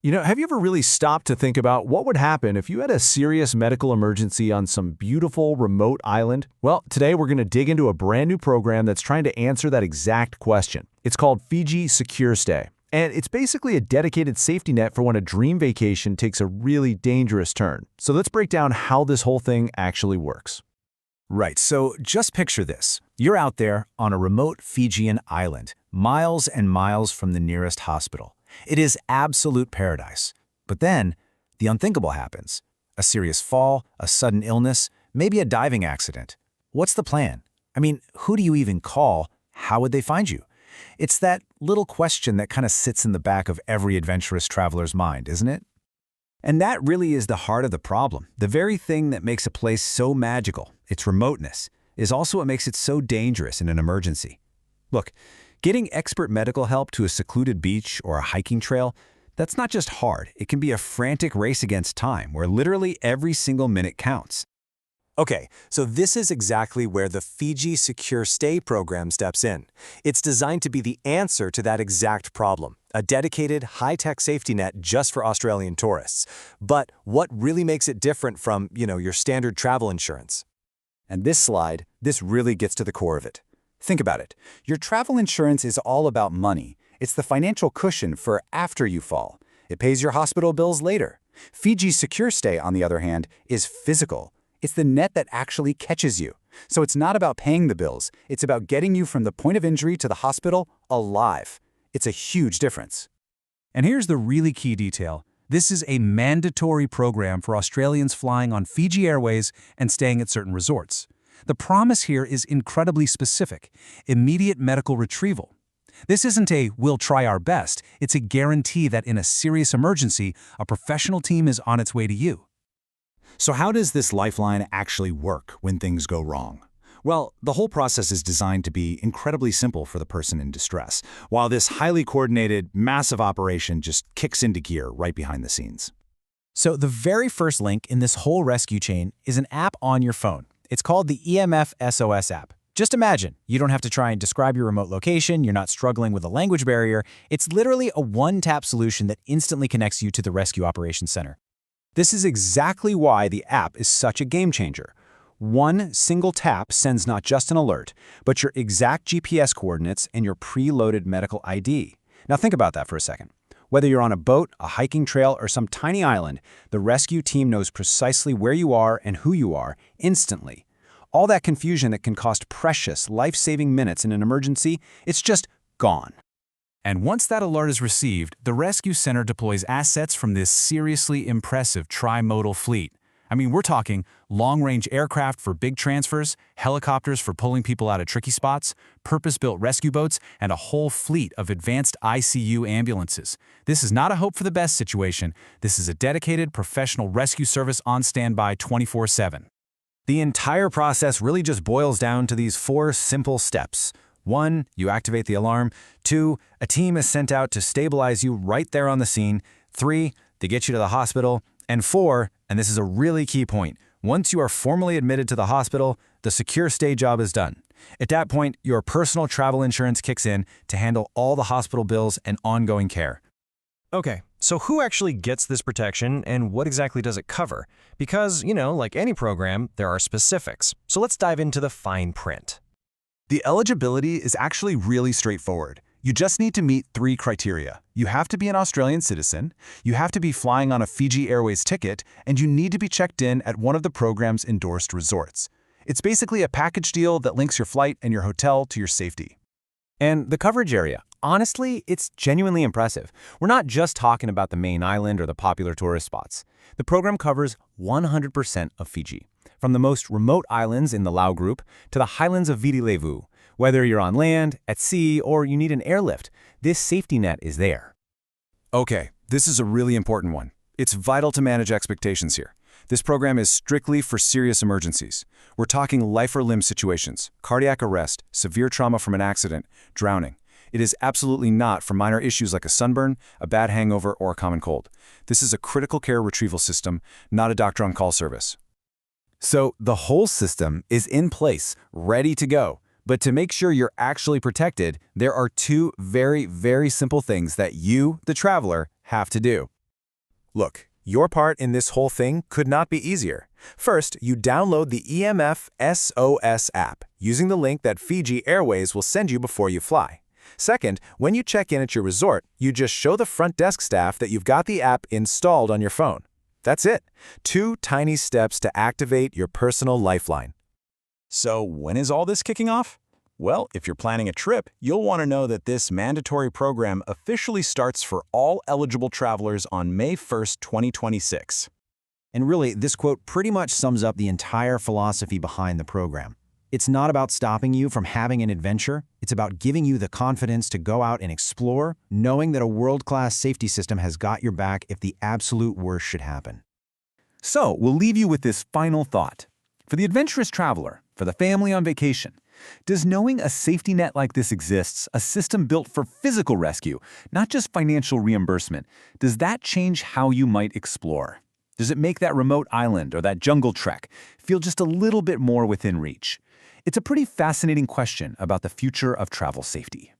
Have you ever really stopped to think about what would happen if you had a serious medical emergency on some beautiful remote island? Well, today we're going to dig into a brand new program that's trying to answer that exact question. It's called Fiji Secure Stay, and it's basically a dedicated safety net for when a dream vacation takes a really dangerous turn. So let's break down how this whole thing actually works. Right, so just picture this. You're out there on a remote Fijian island, miles and miles from the nearest hospital. It is absolute paradise. But then, the unthinkable happens. A serious fall, a sudden illness, maybe a diving accident. What's the plan? I mean, who do you even call? How would they find you? It's that little question that kind of sits in the back of every adventurous traveler's mind, isn't it? And that really is the heart of the problem. The very thing that makes a place so magical, its remoteness, is also what makes it so dangerous in an emergency. Look, getting expert medical help to a secluded beach or a hiking trail, that's not just hard. It can be a frantic race against time where literally every single minute counts. Okay, so this is exactly where the Fiji Secure Stay program steps in. It's designed to be the answer to that exact problem, a dedicated, high-tech safety net just for Australian tourists. But what really makes it different from, your standard travel insurance? And this slide, this really gets to the core of it. Think about it. Your travel insurance is all about money. It's the financial cushion for after you fall. It pays your hospital bills later. Fiji Secure Stay, on the other hand, is physical. It's the net that actually catches you. So it's not about paying the bills. It's about getting you from the point of injury to the hospital alive. It's a huge difference. And here's the really key detail. This is a mandatory program for Australians flying on Fiji Airways and staying at certain resorts. The promise here is incredibly specific: immediate medical retrieval. This isn't a "we'll try our best," it's a guarantee that in a serious emergency, a professional team is on its way to you. So how does this lifeline actually work when things go wrong? Well, the whole process is designed to be incredibly simple for the person in distress, while this highly coordinated, massive operation just kicks into gear right behind the scenes. So the very first link in this whole rescue chain is an app on your phone. It's called the EMF SOS app. Just imagine, you don't have to try and describe your remote location, you're not struggling with a language barrier. It's literally a one-tap solution that instantly connects you to the Rescue Operations Center. This is exactly why the app is such a game changer. One single tap sends not just an alert, but your exact GPS coordinates and your preloaded medical ID. Now think about that for a second. Whether you're on a boat, a hiking trail, or some tiny island, the rescue team knows precisely where you are and who you are instantly. All that confusion that can cost precious, life-saving minutes in an emergency, it's just gone. And once that alert is received, the Rescue Center deploys assets from this seriously impressive tri-modal fleet. I mean, we're talking long-range aircraft for big transfers, helicopters for pulling people out of tricky spots, purpose-built rescue boats, and a whole fleet of advanced ICU ambulances. This is not a hope-for-the-best situation. This is a dedicated professional rescue service on standby 24/7. The entire process really just boils down to these 4 simple steps. 1, you activate the alarm. 2, a team is sent out to stabilize you right there on the scene. 3, they get you to the hospital. And 4, and this is a really key point, once you are formally admitted to the hospital, the secure stay job is done. At that point, your personal travel insurance kicks in to handle all the hospital bills and ongoing care. Okay, so who actually gets this protection and what exactly does it cover? Because, like any program, there are specifics. So let's dive into the fine print. The eligibility is actually really straightforward. You just need to meet 3 criteria. You have to be an Australian citizen, you have to be flying on a Fiji Airways ticket, and you need to be checked in at one of the program's endorsed resorts. It's basically a package deal that links your flight and your hotel to your safety. And the coverage area, honestly, it's genuinely impressive. We're not just talking about the main island or the popular tourist spots. The program covers 100% of Fiji, from the most remote islands in the Lau group to the highlands of Viti Levu. Whether you're on land, at sea, or you need an airlift, this safety net is there. Okay, this is a really important one. It's vital to manage expectations here. This program is strictly for serious emergencies. We're talking life or limb situations, cardiac arrest, severe trauma from an accident, drowning. It is absolutely not for minor issues like a sunburn, a bad hangover, or a common cold. This is a critical care retrieval system, not a doctor-on-call service. So the whole system is in place, ready to go. But to make sure you're actually protected, there are 2 very, very simple things that you, the traveler, have to do. Look, your part in this whole thing could not be easier. First, you download the EMF SOS app using the link that Fiji Airways will send you before you fly. Second, when you check in at your resort, you just show the front desk staff that you've got the app installed on your phone. That's it. 2 tiny steps to activate your personal lifeline. So when is all this kicking off? Well, if you're planning a trip, you'll want to know that this mandatory program officially starts for all eligible travelers on May 1st, 2026. And really, this quote pretty much sums up the entire philosophy behind the program. It's not about stopping you from having an adventure. It's about giving you the confidence to go out and explore, knowing that a world-class safety system has got your back if the absolute worst should happen. So, we'll leave you with this final thought. For the adventurous traveler, for the family on vacation, does knowing a safety net like this exists, a system built for physical rescue, not just financial reimbursement, does that change how you might explore? Does it make that remote island or that jungle trek feel just a little bit more within reach? It's a pretty fascinating question about the future of travel safety.